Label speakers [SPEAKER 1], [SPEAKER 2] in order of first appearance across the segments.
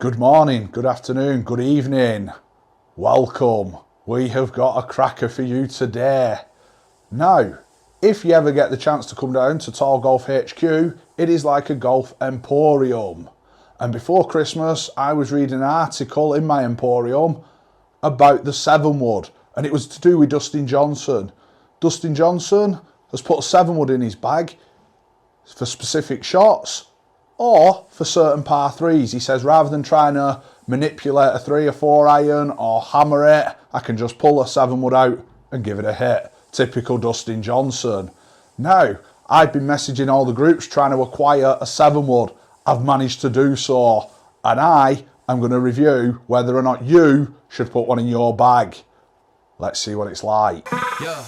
[SPEAKER 1] Good morning, good afternoon, good evening. Welcome. We have got a cracker for you today. Now, if you ever get the chance to come down to Tall Golf HQ, it is like a golf emporium. And before Christmas, I was reading an article in my emporium about the 7-wood, and it was to do with Dustin Johnson. Dustin Johnson has put a 7-wood in his bag for specific shots or for certain par 3s. He says rather than trying to manipulate a 3 or 4 iron or hammer it, I can just pull a 7-wood out and give it a hit. Typical Dustin Johnson. Now, I've been messaging all the groups trying to acquire a 7-wood. I've managed to do so, and I am going to review whether or not you should put one in your bag. Let's see what it's like. Yeah.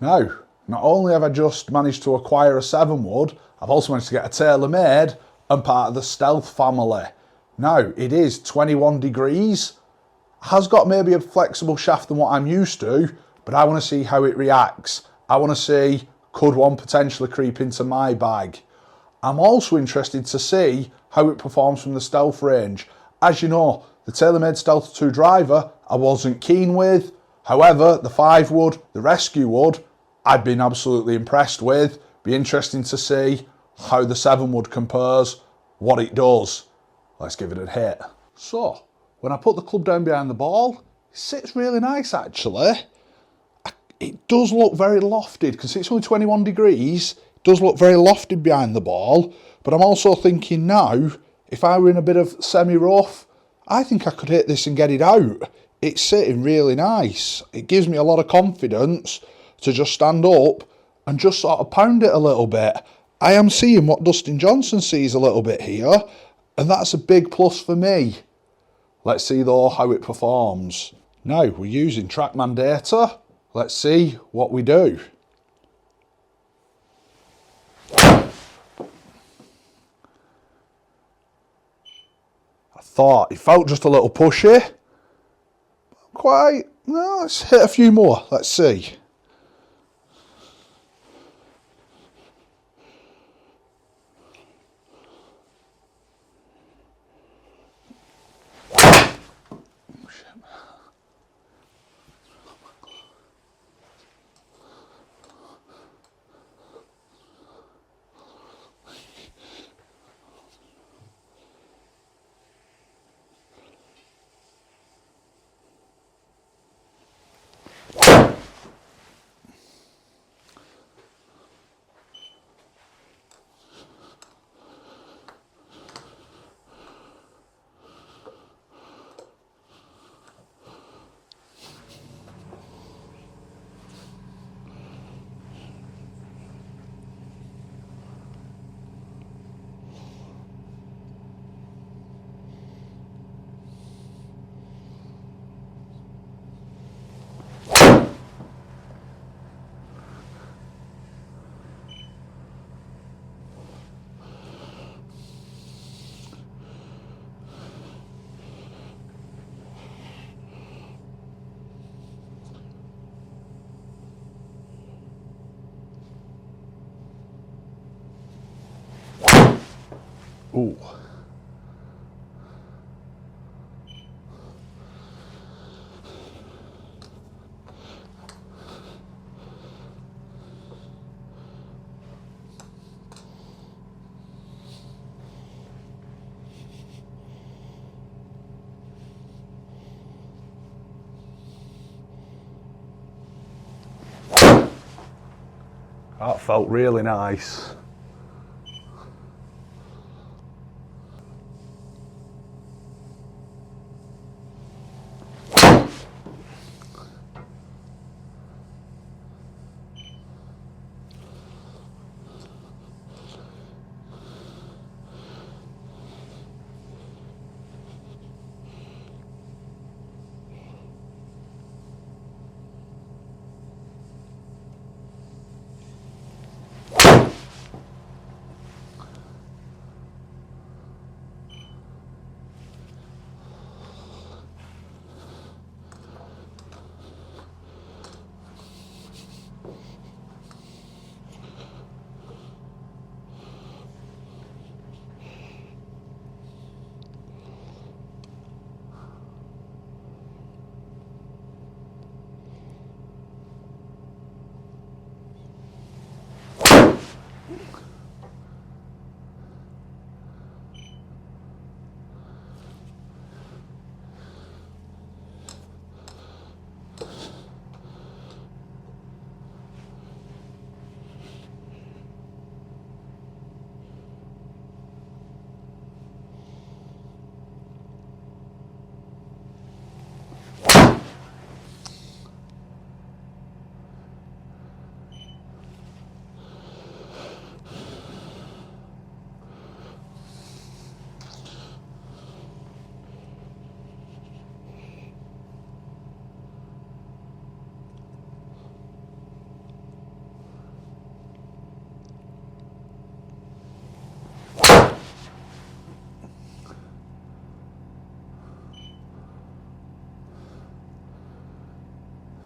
[SPEAKER 1] Now, not only have I just managed to acquire a 7-wood, I've also managed to get a TaylorMade and part of the Stealth family. Now, it is 21 degrees, has got maybe a flexible shaft than what I'm used to, but I want to see how it reacts. I want to see, could one potentially creep into my bag? I'm also interested to see how it performs from the Stealth range. As you know, the TaylorMade Stealth 2 driver I wasn't keen with. However, the 5-wood, the Rescue wood, I've been absolutely impressed with. Be interesting to see how the 7-wood compares, what it does. Let's give it a hit. So, when I put the club down behind the ball, it sits really nice actually. It does look very lofted, because it's only 21 degrees, it does look very lofted behind the ball, but I'm also thinking now, if I were in a bit of semi-rough, I think I could hit this and get it out. It's sitting really nice. It gives me a lot of confidence to just stand up and just sort of pound it a little bit. I am seeing what Dustin Johnson sees a little bit here, and that's a big plus for me. Let's see though how it performs. Now, we're using TrackMan data. Let's see what we do. I thought it felt just a little pushy. Quite, no, let's hit a few more. Let's see. Ooh. That felt really nice.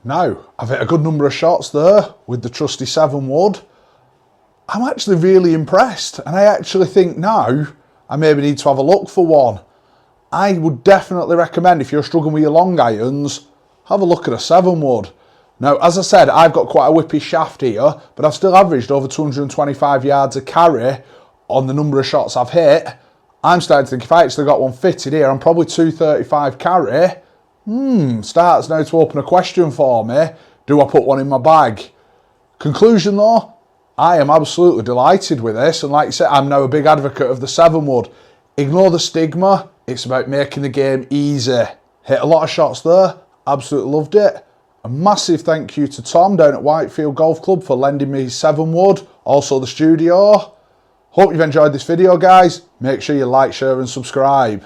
[SPEAKER 1] Now, I've hit a good number of shots there with the trusty 7 wood. I'm actually really impressed, and I actually think now I maybe need to have a look for one. I would definitely recommend, if you're struggling with your long irons, have a look at a 7 wood. Now, as I said, I've got quite a whippy shaft here, but I've still averaged over 225 yards of carry on the number of shots I've hit. I'm starting to think if I actually got one fitted here, I'm probably 235 carry. Starts now to open a question for me. Do I put one in my bag? Conclusion though, I am absolutely delighted with this, and like I said, I'm now a big advocate of the 7 wood. Ignore the stigma, it's about making the game easy. Hit a lot of shots there, absolutely loved it. A massive thank you to Tom down at Whitefield Golf Club for lending me 7 wood, also the studio. Hope you've enjoyed this video guys, make sure you like, share and subscribe.